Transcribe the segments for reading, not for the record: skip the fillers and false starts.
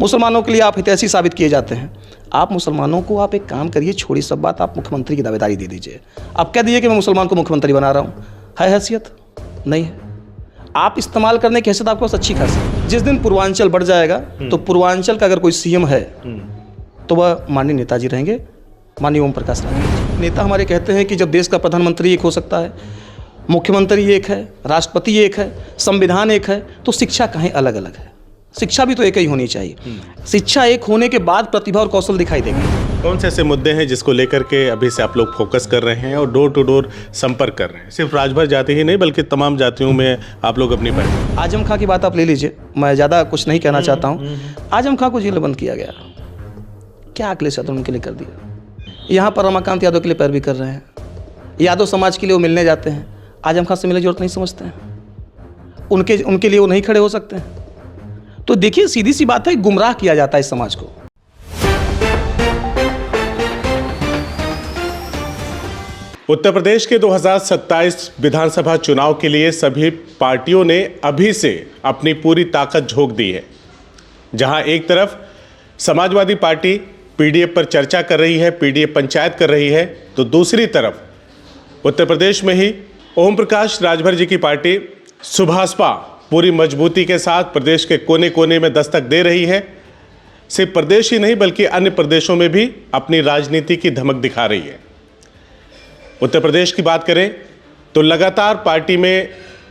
मुसलमानों के लिए आप हितैषी साबित किए जाते हैं। आप मुसलमानों को आप एक काम करिए, छोड़ी सब बात, आप मुख्यमंत्री की दावेदारी दे दीजिए। आप कह दीजिए कि मैं मुसलमान को मुख्यमंत्री बना रहा हूँ, है हैसियत? नहीं है। आप इस्तेमाल करने की हैसियत आपके पास अच्छी खासी। जिस दिन पूर्वांचल बढ़ जाएगा तो पूर्वांचल का अगर कोई सीएम है तो वह माननीय नेताजी रहेंगे, माननीय ओम प्रकाश राजभर। नेता हमारे कहते हैं कि जब देश का प्रधानमंत्री एक हो सकता है, मुख्यमंत्री एक है, राष्ट्रपति एक है, संविधान एक है, तो शिक्षा कहीं अलग अलग है? शिक्षा भी तो एक ही होनी चाहिए। शिक्षा एक होने के बाद प्रतिभा और कौशल दिखाई देगा। कौन से ऐसे मुद्दे हैं जिसको लेकर के अभी से आप लोग फोकस कर रहे हैं और डोर टू डोर संपर्क कर रहे हैं? सिर्फ राजभर जाति ही नहीं बल्कि तमाम जातियों में आप लोग अपनी पहचान। आजम खां की बात आप ले लीजिए, मैं ज़्यादा कुछ नहीं कहना चाहता हूँ। आजम खां को जेल बंद किया गया, क्या अखिलेश यादव उनके लिए कर दिया? यहाँ पर रमाकांत यादव के लिए पैरवी कर रहे हैं, यादव समाज के लिए वो मिलने जाते हैं, आजम खां से मिलने की जरूरत नहीं समझते हैं, उनके लिए वो नहीं खड़े हो सकते हैं। तो देखिए, सीधी सी बात है, गुमराह किया जाता है इस समाज को। उत्तर प्रदेश के 2027 विधानसभा चुनाव के लिए सभी पार्टियों ने अभी से अपनी पूरी ताकत झोंक दी है। जहां एक तरफ समाजवादी पार्टी पीडीएफ पर चर्चा कर रही है, पीडीएफ पंचायत कर रही है, तो दूसरी तरफ उत्तर प्रदेश में ही ओम प्रकाश राजभर जी की पार्टी सुभाषपा पूरी मजबूती के साथ प्रदेश के कोने कोने में दस्तक दे रही है। सिर्फ प्रदेश ही नहीं बल्कि अन्य प्रदेशों में भी अपनी राजनीति की धमक दिखा रही है। उत्तर प्रदेश की बात करें तो लगातार पार्टी में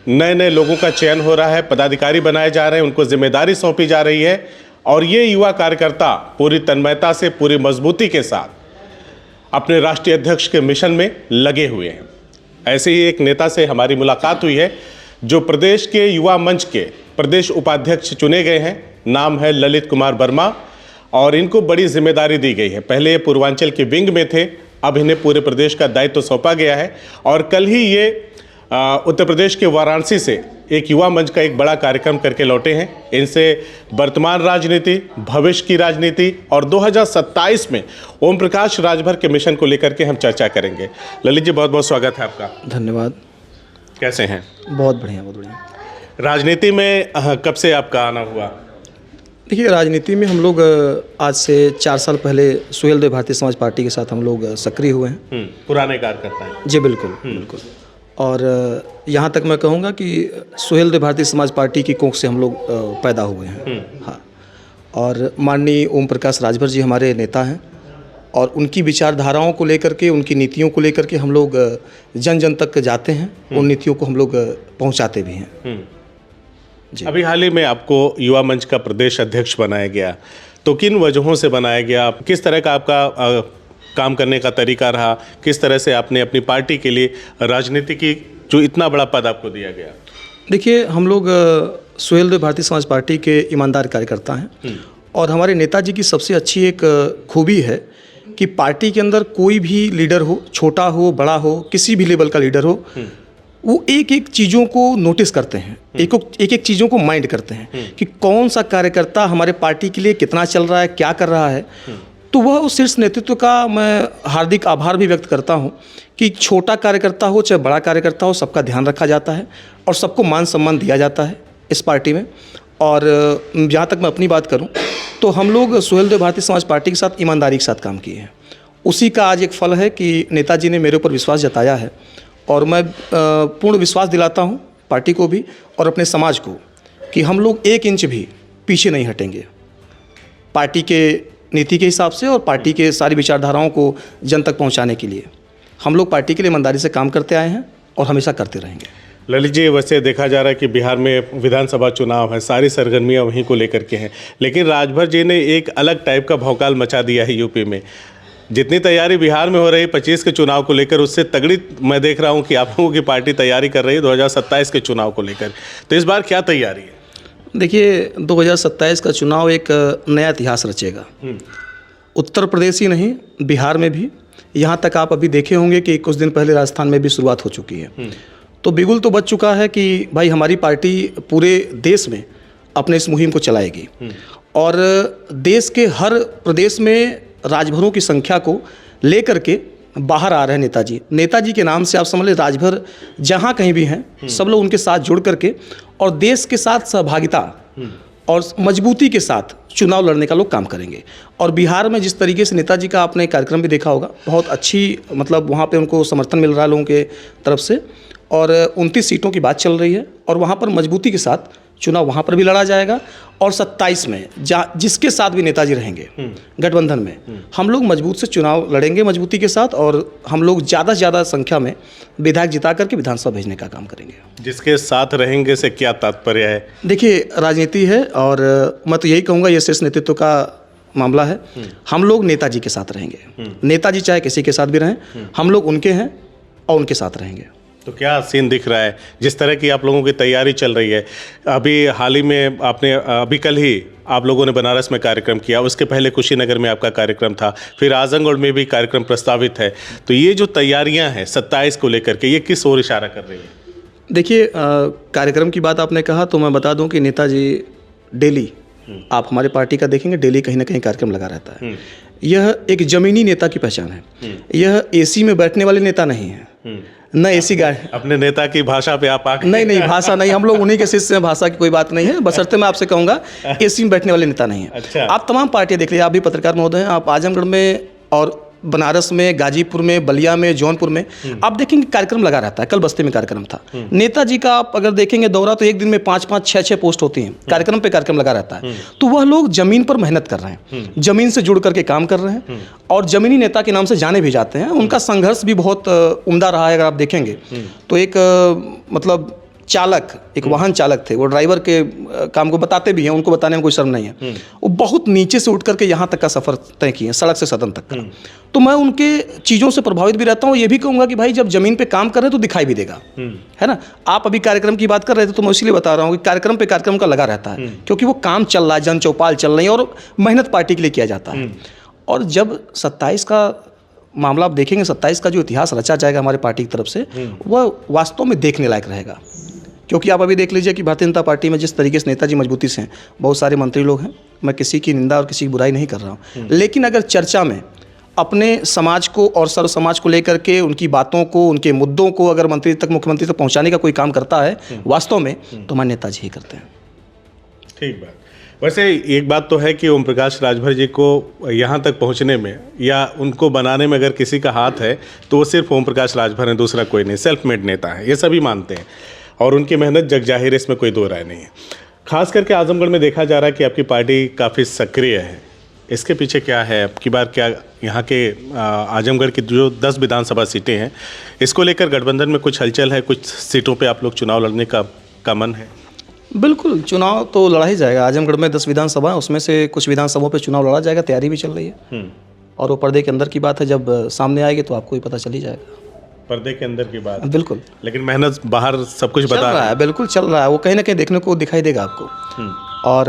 नए नए लोगों का चयन हो रहा है, पदाधिकारी बनाए जा रहे हैं, उनको जिम्मेदारी सौंपी जा रही है और ये युवा कार्यकर्ता पूरी तन्मयता से, पूरी मजबूती के साथ अपने राष्ट्रीय अध्यक्ष के मिशन में लगे हुए हैं। ऐसे ही एक नेता से हमारी मुलाकात हुई है जो प्रदेश के युवा मंच के प्रदेश उपाध्यक्ष चुने गए हैं। नाम है ललित कुमार वर्मा और इनको बड़ी जिम्मेदारी दी गई है। पहले ये पूर्वांचल के विंग में थे, अब इन्हें पूरे प्रदेश का दायित्व सौंपा गया है और कल ही ये उत्तर प्रदेश के वाराणसी से एक युवा मंच का एक बड़ा कार्यक्रम करके लौटे हैं। इनसे वर्तमान राजनीति, भविष्य की राजनीति और 2027 में ओम प्रकाश राजभर के मिशन को लेकर के हम चर्चा करेंगे। ललित जी, बहुत बहुत स्वागत है आपका। धन्यवाद। कैसे हैं? बहुत बढ़िया, बहुत बढ़िया। राजनीति में कब से आपका आना हुआ? देखिए, राजनीति में हम लोग आज से 4 साल पहले सुहेल देव भारतीय समाज पार्टी के साथ हम लोग सक्रिय हुए हैं। पुराने कार्यकर्ता हैं जी, बिल्कुल बिल्कुल। और यहाँ तक मैं कहूँगा कि सुहेल देव भारतीय समाज पार्टी की कोख से हम लोग पैदा हुए हैं। हाँ, और माननीय ओम प्रकाश राजभर जी हमारे नेता हैं और उनकी विचारधाराओं को लेकर के, उनकी नीतियों को लेकर के हम लोग जन जन तक जाते हैं, उन नीतियों को हम लोग पहुँचाते भी हैं। अभी हाल ही में आपको युवा मंच का प्रदेश अध्यक्ष बनाया गया, तो किन वजहों से बनाया गया? किस तरह का आपका काम करने का तरीका रहा? किस तरह से आपने अपनी पार्टी के लिए राजनीति की जो इतना बड़ा पद आपको दिया गया? देखिए, हम लोग सुहेल देव भारतीय समाज पार्टी के ईमानदार कार्यकर्ता हैं और हमारे नेताजी की सबसे अच्छी एक खूबी है कि पार्टी के अंदर कोई भी लीडर हो, छोटा हो, बड़ा हो, किसी भी लेवल का लीडर हो, वो एक एक चीज़ों को नोटिस करते हैं, एक एक चीज़ों को माइंड करते हैं कि कौन सा कार्यकर्ता हमारे पार्टी के लिए कितना चल रहा है, क्या कर रहा है। तो वह उस शीर्ष नेतृत्व का मैं हार्दिक आभार भी व्यक्त करता हूं कि छोटा कार्यकर्ता हो चाहे बड़ा कार्यकर्ता हो, सबका ध्यान रखा जाता है और सबको मान सम्मान दिया जाता है इस पार्टी में। और जहाँ तक मैं अपनी बात करूं तो हम लोग सुहेल देव भारतीय समाज पार्टी के साथ ईमानदारी के साथ काम किए हैं। उसी का आज एक फल है कि नेताजी ने मेरे ऊपर विश्वास जताया है और मैं पूर्ण विश्वास दिलाता हूं पार्टी को भी और अपने समाज को कि हम लोग 1 इंच भी पीछे नहीं हटेंगे पार्टी के नीति के हिसाब से और पार्टी के सारी विचारधाराओं को जन तक पहुंचाने के लिए। हम लोग पार्टी के लिए ईमानदारी से काम करते आए हैं और हमेशा करते रहेंगे। ललित जी, वैसे देखा जा रहा है कि बिहार में विधानसभा चुनाव है, सारी सरगर्मियां वहीं को लेकर के हैं, लेकिन राजभर जी ने एक अलग टाइप का भौकाल मचा दिया है यूपी में। जितनी तैयारी बिहार में हो रही 25 के चुनाव को लेकर, उससे तगड़ी मैं देख रहा हूं कि आप लोगों की पार्टी तैयारी कर रही है 2027 के चुनाव को लेकर। तो इस बार क्या तैयारी है? देखिए, 2027 का चुनाव एक नया इतिहास रचेगा। उत्तर प्रदेश ही नहीं, बिहार में भी। यहाँ तक आप अभी देखे होंगे कि कुछ दिन पहले राजस्थान में भी शुरुआत हो चुकी है। तो बिगुल तो बच चुका है कि भाई हमारी पार्टी पूरे देश में अपने इस मुहिम को चलाएगी और देश के हर प्रदेश में राजभरों की संख्या को लेकर के बाहर आ रहे हैं नेताजी। नेताजी के नाम से आप समझ लें, राजभर जहाँ कहीं भी हैं सब लोग उनके साथ जुड़ करके और देश के साथ सहभागिता और मजबूती के साथ चुनाव लड़ने का लोग काम करेंगे। और बिहार में जिस तरीके से नेताजी का आपने कार्यक्रम भी देखा होगा, बहुत अच्छी मतलब वहाँ पे उनको समर्थन मिल रहा है लोगों के तरफ से, और 29 सीटों की बात चल रही है और वहाँ पर मजबूती के साथ चुनाव वहाँ पर भी लड़ा जाएगा। और 27 में जिसके साथ भी नेताजी रहेंगे गठबंधन में, हम लोग मजबूत से चुनाव लड़ेंगे मजबूती के साथ, और हम लोग ज़्यादा से ज़्यादा संख्या में विधायक जिता करके विधानसभा भेजने का काम करेंगे। जिसके साथ रहेंगे से क्या तात्पर्य है? देखिए, राजनीति है और मैं तो यही कहूँगा ये शीर्ष नेतृत्व का मामला है। हम लोग नेताजी के साथ रहेंगे, नेताजी चाहे किसी के साथ भी रहें, हम लोग उनके हैं और उनके साथ रहेंगे। तो क्या सीन दिख रहा है जिस तरह की आप लोगों की तैयारी चल रही है? अभी हाल ही में आपने अभी कल ही आप लोगों ने बनारस में कार्यक्रम किया, उसके पहले कुशीनगर में आपका कार्यक्रम था, फिर आजमगढ़ में भी कार्यक्रम प्रस्तावित है। तो ये जो तैयारियां हैं 27 को लेकर के, ये किस ओर इशारा कर रही है? देखिए, कार्यक्रम की बात आपने कहा तो मैं बता दूं कि नेताजी डेली, आप हमारे पार्टी का देखेंगे, डेली कहीं ना कहीं कार्यक्रम लगा रहता है। यह एक जमीनी नेता की पहचान है। यह एसी में बैठने वाले नेता नहीं है, न एसी गाड़ी। अपने नेता की भाषा पे आप आके नहीं, भाषा नहीं, हम लोग उन्हीं के शिष्य हैं, भाषा की कोई बात नहीं है। बशर्ते मैं आपसे कहूँगा एसी में बैठने वाले नेता नहीं है। अच्छा। आप तमाम पार्टियाँ देख लीजिए, आप भी पत्रकार महोदय हैं, आप आजमगढ़ में और बनारस में, गाजीपुर में, बलिया में, जौनपुर में आप देखेंगे कार्यक्रम लगा रहता है। कल बस्ती में कार्यक्रम था नेताजी का, आप अगर देखेंगे दौरा तो एक दिन में 5-5, 6-6 पोस्ट होती हैं, कार्यक्रम पे कार्यक्रम लगा रहता है। तो वह लोग जमीन पर मेहनत कर रहे हैं, जमीन से जुड़ करके काम कर रहे हैं और जमीनी नेता के नाम से जाने भी जाते हैं। उनका संघर्ष भी बहुत उम्दा रहा है। अगर आप देखेंगे तो एक मतलब चालक, एक वाहन चालक थे, वो ड्राइवर के काम को बताते भी हैं, उनको बताने में कोई शर्म नहीं है। वो बहुत नीचे से उठ करके यहाँ तक का सफ़र तय किए, सड़क से सदन तक का। तो मैं उनके चीज़ों से प्रभावित भी रहता हूँ। ये भी कहूँगा कि भाई जब ज़मीन पे काम कर रहे हैं तो दिखाई भी देगा, है ना। आप अभी कार्यक्रम की बात कर रहे थे तो मैं इसलिए बता रहा हूँ कि कार्यक्रम पे कार्यक्रम का लगा रहता है, क्योंकि वो काम चल रहा है, जन चौपाल चल रही है और मेहनत पार्टी के लिए किया जाता है। और जब 27 का मामला आप देखेंगे, 27 का जो इतिहास रचा जाएगा हमारे पार्टी की तरफ से, वह वास्तव में देखने लायक रहेगा। क्योंकि आप अभी देख लीजिए कि भारतीय जनता पार्टी में जिस तरीके से नेताजी मजबूती से हैं, बहुत सारे मंत्री लोग हैं, मैं किसी की निंदा और किसी की बुराई नहीं कर रहा हूँ, लेकिन अगर चर्चा में अपने समाज को और सर्व समाज को लेकर के उनकी बातों को, उनके मुद्दों को अगर मंत्री तक, मुख्यमंत्री तक पहुँचाने का कोई काम करता है वास्तव में, तो हमारे नेताजी ही करते हैं। ठीक बात। वैसे एक बात तो है कि ओम प्रकाश राजभर जी को यहाँ तक पहुँचने में या उनको बनाने में अगर किसी का हाथ है तो वो सिर्फ ओम प्रकाश राजभर है, दूसरा कोई नहीं। सेल्फ मेड नेता है, ये सभी मानते हैं और उनकी मेहनत जग जाहिर है, इसमें कोई दो राय नहीं है। खास करके आजमगढ़ में देखा जा रहा है कि आपकी पार्टी काफ़ी सक्रिय है। इसके पीछे क्या है? अब की बार क्या यहाँ के आजमगढ़ की जो 10 विधानसभा सीटें हैं, इसको लेकर गठबंधन में कुछ हलचल है? कुछ सीटों पे आप लोग चुनाव लड़ने का मन है? बिल्कुल, चुनाव तो लड़ा ही जाएगा। आजमगढ़ में 10 विधानसभा, उसमें से कुछ विधानसभाओं पे चुनाव लड़ा जाएगा, तैयारी भी चल रही है। और वो पर्दे के अंदर की बात है, जब सामने आएगी तो आपको ही पता चल ही जाएगा। पर्दे के अंदर की बात, बिल्कुल। लेकिन मेहनत बाहर सब कुछ बता रहा है, बिल्कुल चल रहा है। वो कहीं ना कहीं देखने को दिखाई देगा आपको। और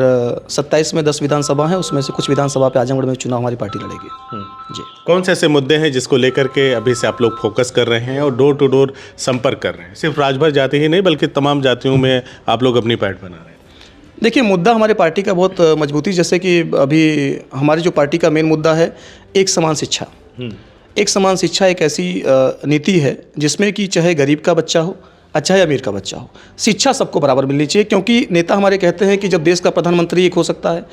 27 में 10 विधानसभा हैं, उसमें से कुछ विधानसभा पे आजमगढ़ में चुनाव हमारी पार्टी लड़ेगी। जी। कौन से ऐसे मुद्दे हैं जिसको लेकर के अभी से आप लोग फोकस कर रहे हैं और डोर टू डोर संपर्क कर रहे हैं? सिर्फ राजभर जाति ही नहीं बल्कि तमाम जातियों में आप लोग अपनी पैठ बना रहे हैं। देखिए, मुद्दा हमारे पार्टी का बहुत मजबूती, जैसे कि अभी हमारी जो पार्टी का मेन मुद्दा है, एक समान शिक्षा। एक समान शिक्षा एक ऐसी नीति है जिसमें कि चाहे गरीब का बच्चा हो, चाहे अमीर का बच्चा हो, शिक्षा सबको बराबर मिलनी चाहिए। क्योंकि नेता हमारे कहते हैं कि जब देश का प्रधानमंत्री एक हो सकता है,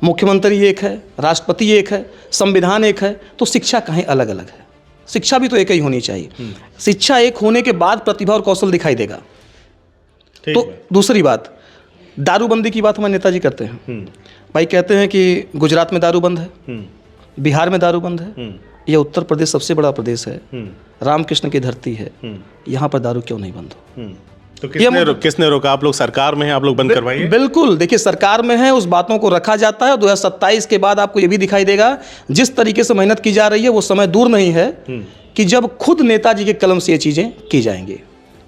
मुख्यमंत्री एक है, राष्ट्रपति एक है, संविधान एक है, तो शिक्षा कहीं अलग अलग है? शिक्षा भी तो एक ही होनी चाहिए। शिक्षा एक होने के बाद प्रतिभा और कौशल दिखाई देगा। तो दूसरी बात, दारूबंदी की बात हमारे नेताजी करते हैं। भाई कहते हैं कि गुजरात में दारू बंद है, बिहार में दारू बंद है, यह उत्तर प्रदेश सबसे बड़ा प्रदेश है, रामकृष्ण की धरती है, यहाँ पर दारू क्यों नहीं बंद हो? तो किसने रोका? आप लोग सरकार में हैं, आप लोग बंद करवाइए। बिल्कुल, देखिए सरकार में है, उस बातों को रखा जाता है। 2027 के बाद आपको ये भी दिखाई देगा, जिस तरीके से मेहनत की जा रही है वो समय दूर नहीं है कि जब खुद नेताजी के कलम से ये चीज़ें की जाएंगी।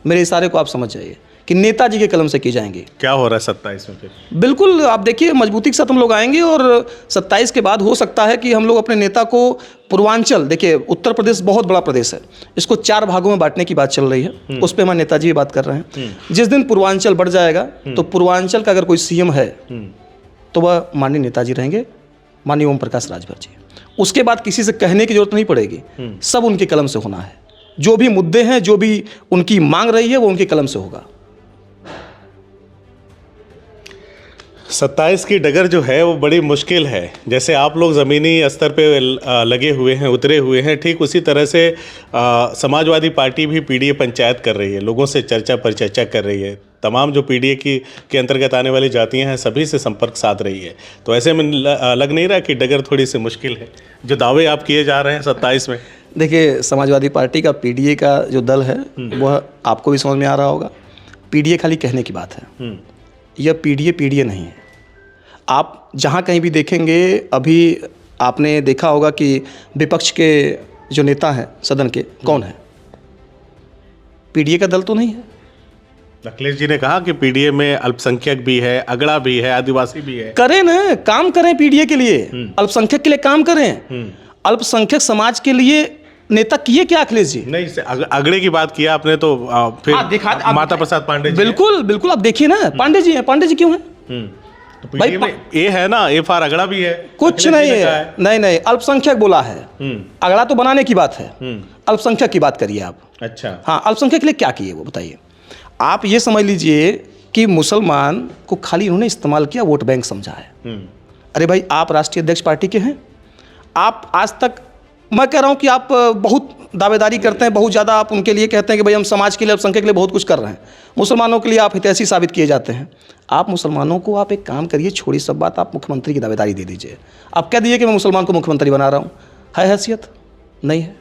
मेरे इशारे को आप समझ जाइए कि नेताजी के कलम से की जाएंगी। क्या हो रहा है 27 में फिर? बिल्कुल, आप देखिए मजबूती के साथ हम लोग आएंगे और 27 के बाद हो सकता है कि हम लोग अपने नेता को पूर्वांचल, देखिए उत्तर प्रदेश बहुत बड़ा प्रदेश है, इसको 4 भागों में बांटने की बात चल रही है, उस पर हमारे नेताजी भी बात कर रहे हैं। जिस दिन पूर्वांचल बढ़ जाएगा तो पूर्वांचल का अगर कोई सीएम है तो वह माननीय नेताजी रहेंगे, माननीय ओम प्रकाश राजभर जी। उसके बाद किसी से कहने की जरूरत नहीं पड़ेगी, सब उनके कलम से होना है। जो भी मुद्दे हैं, जो भी उनकी मांग रही है, वो उनके कलम से होगा। 27 की डगर जो है वो बड़ी मुश्किल है। जैसे आप लोग ज़मीनी स्तर पे लगे हुए हैं, उतरे हुए हैं, ठीक उसी तरह से समाजवादी पार्टी भी पीडीए पंचायत कर रही है, लोगों से चर्चा पर चर्चा कर रही है, तमाम जो पीडीए के अंतर्गत आने वाली जातियां हैं सभी से संपर्क साध रही है। तो ऐसे में लग नहीं रहा कि डगर थोड़ी सी मुश्किल है जो दावे आप किए जा रहे हैं 27 में? देखिए, समाजवादी पार्टी का पीडीए का जो दल है वह आपको भी समझ में आ रहा होगा। पीडीए खाली कहने की बात है, यह पीडीए नहीं है। आप जहाँ कहीं भी देखेंगे, अभी आपने देखा होगा कि विपक्ष के जो नेता हैं सदन के, कौन है? पीडीए का दल तो नहीं है। अखिलेश जी ने कहा कि पीडीए में अल्पसंख्यक भी है, अगड़ा भी है, आदिवासी भी है। करें ना, काम करें पीडीए के लिए, अल्पसंख्यक के लिए काम करें। अल्पसंख्यक समाज के लिए नेता किए क्या अखिलेश जी? नहीं, अगड़े की बात किया आपने तो फिर माता प्रसाद पांडे जी। बिल्कुल बिल्कुल, आप देखिए ना, पांडे जी हैं। पांडे जी क्यों हैं? तो पीडीए में ए है ना, ए फॉर अगड़ा भी है। कुछ नहीं है, नहीं, अल्पसंख्यक बोला है। अगड़ा तो बनाने की बात है, अल्पसंख्यक की बात करिए आप। अच्छा, हाँ, अल्पसंख्यक के लिए क्या किए वो बताइए। आप ये समझ लीजिए कि मुसलमान को खाली इन्होंने इस्तेमाल किया, वोट बैंक समझा है। अरे भाई, आप राष्ट्रीय अध्यक्ष पार्टी के हैं, आप आज तक, मैं कह रहा हूँ कि आप बहुत दावेदारी करते हैं, बहुत ज़्यादा आप उनके लिए कहते हैं कि भाई हम समाज के लिए, अल्पसंख्यक के लिए बहुत कुछ कर रहे हैं। मुसलमानों के लिए आप हितैषी साबित किए जाते हैं। आप मुसलमानों को, आप एक काम करिए, छोड़ी सब बात, आप मुख्यमंत्री की दावेदारी दे दीजिए। आप कह दीजिए कि मैं मुसलमान को मुख्यमंत्री बना रहा हूँ। है हैसियत? नहीं है।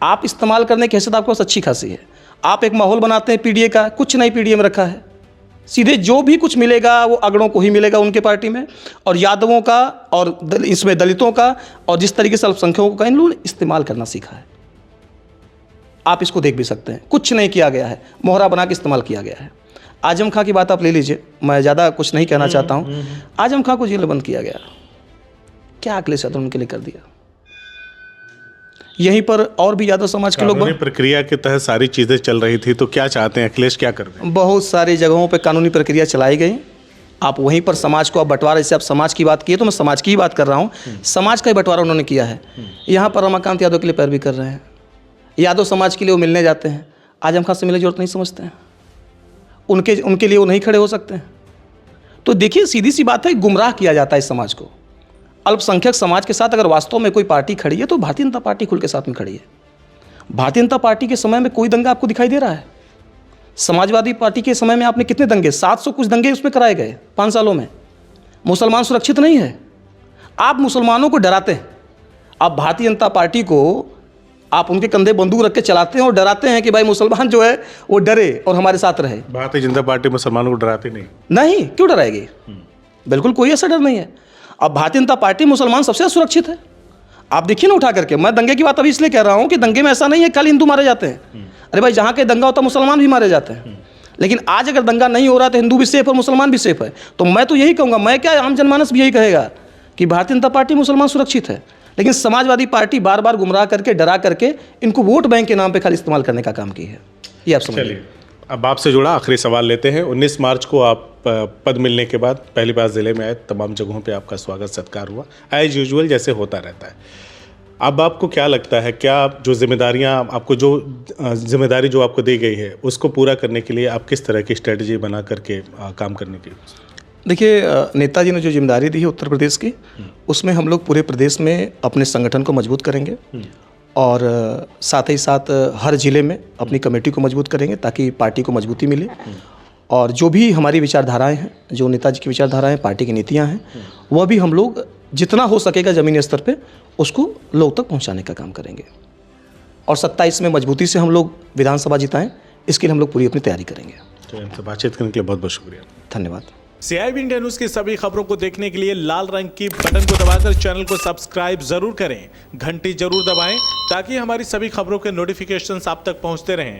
आप इस्तेमाल करने की हैसियत आपके पास अच्छी खासी है। आप एक माहौल बनाते हैं पीडीए का, कुछ नहीं पीडीए में रखा है। सीधे जो भी कुछ मिलेगा वो अगड़ों को ही मिलेगा उनके पार्टी में, और यादवों का, और इसमें दलितों का, और जिस तरीके से अल्पसंख्यकों का इन लोगों ने इस्तेमाल करना सीखा है। आप इसको देख भी सकते हैं, कुछ नहीं किया गया है, मोहरा बना के इस्तेमाल किया गया है। आजम खां की बात आप ले लीजिए, मैं ज़्यादा कुछ नहीं कहना चाहता हूँ। आजम खां को जेल बंद किया गया, क्या अखिलेश यादव उनके लिए कर दिया? यहीं पर और भी यादव समाज के लोग, प्रक्रिया के तहत सारी चीज़ें चल रही थी, तो क्या चाहते हैं अखिलेश, क्या कर रहे हैं? बहुत सारी जगहों पे कानूनी प्रक्रिया चलाई गई। आप वहीं पर समाज को, आप बंटवारा, जैसे आप समाज की बात किए तो मैं समाज की ही बात कर रहा हूँ। समाज का ही बंटवारा उन्होंने किया है। यहाँ पर रमाकांत यादव के लिए पैरवी कर रहे हैं, यादव समाज के लिए वो मिलने जाते हैं, आजम खां से मिलने की जरूरत नहीं समझते हैं, उनके लिए वो नहीं खड़े हो सकते हैं। तो देखिए, सीधी सी बात है, गुमराह किया जाता है इस समाज को। अल्पसंख्यक समाज के साथ अगर वास्तव में कोई पार्टी खड़ी है तो भारतीय जनता पार्टी खुल के साथ में खड़ी है। भारतीय जनता पार्टी के समय में कोई दंगा आपको दिखाई दे रहा है? समाजवादी पार्टी के समय में आपने कितने दंगे, 700 कुछ दंगे उसमें कराए गए 5 सालों में। मुसलमान सुरक्षित नहीं है। आप मुसलमानों को डराते हैं। आप भारतीय जनता पार्टी को, आप उनके कंधे बंदूक रख के चलाते हैं और डराते हैं कि भाई मुसलमान जो है वो डरे और हमारे साथ रहे। भारतीय जनता पार्टी मुसलमानों को डराती नहीं, क्यों डराएगी? बिल्कुल कोई ऐसा डर नहीं है। अब भारतीय जनता पार्टी, मुसलमान सबसे सुरक्षित है। आप देखिए ना उठा करके, मैं दंगे की बात अभी इसलिए कह रहा हूँ कि दंगे में ऐसा नहीं है खाली हिंदू मारे जाते हैं। अरे भाई, जहाँ के दंगा होता है मुसलमान भी मारे जाते हैं। लेकिन आज अगर दंगा नहीं हो रहा तो हिंदू भी सेफ और मुसलमान भी सेफ है। तो मैं तो यही कहूँगा, मैं क्या, आम जनमानस भी यही कहेगा कि भारतीय जनता पार्टी, मुसलमान सुरक्षित है। लेकिन समाजवादी पार्टी बार बार गुमराह करके, डरा करके इनको वोट बैंक के नाम पे खाली इस्तेमाल करने का काम की है। ये आप समझिए। अब आपसे जुड़ा आखिरी सवाल लेते हैं। 19 मार्च को आप पद मिलने के बाद पहली बार ज़िले में आए, तमाम जगहों पे आपका स्वागत सत्कार हुआ एज यूजुअल जैसे होता रहता है। अब आपको क्या लगता है, क्या जो जिम्मेदारियां आपको, जो जिम्मेदारी जो आपको दी गई है उसको पूरा करने के लिए आप किस तरह की स्ट्रेटजी बना करके काम करने की? देखिए, नेताजी ने जो जिम्मेदारी दी है उत्तर प्रदेश की, उसमें हम लोग पूरे प्रदेश में अपने संगठन को मजबूत करेंगे और साथ ही साथ हर ज़िले में अपनी कमेटी को मजबूत करेंगे ताकि पार्टी को मजबूती मिले। और जो भी हमारी विचारधाराएं हैं, जो नेताजी की विचारधाराएं, पार्टी की नीतियां हैं, वह भी हम लोग जितना हो सकेगा ज़मीनी स्तर पे उसको लोग तक पहुंचाने का काम करेंगे। और 27 में मजबूती से हम लोग विधानसभा जिताएं, इसके लिए हम लोग पूरी अपनी तैयारी करेंगे। तो हमसे बातचीत करने के लिए बहुत बहुत शुक्रिया। धन्यवाद। CIB इंडिया न्यूज़ की सभी खबरों को देखने के लिए लाल रंग की बटन को दबाकर चैनल को सब्सक्राइब जरूर करें, घंटी जरूर दबाएं ताकि हमारी सभी खबरों के नोटिफिकेशंस आप तक पहुंचते रहें।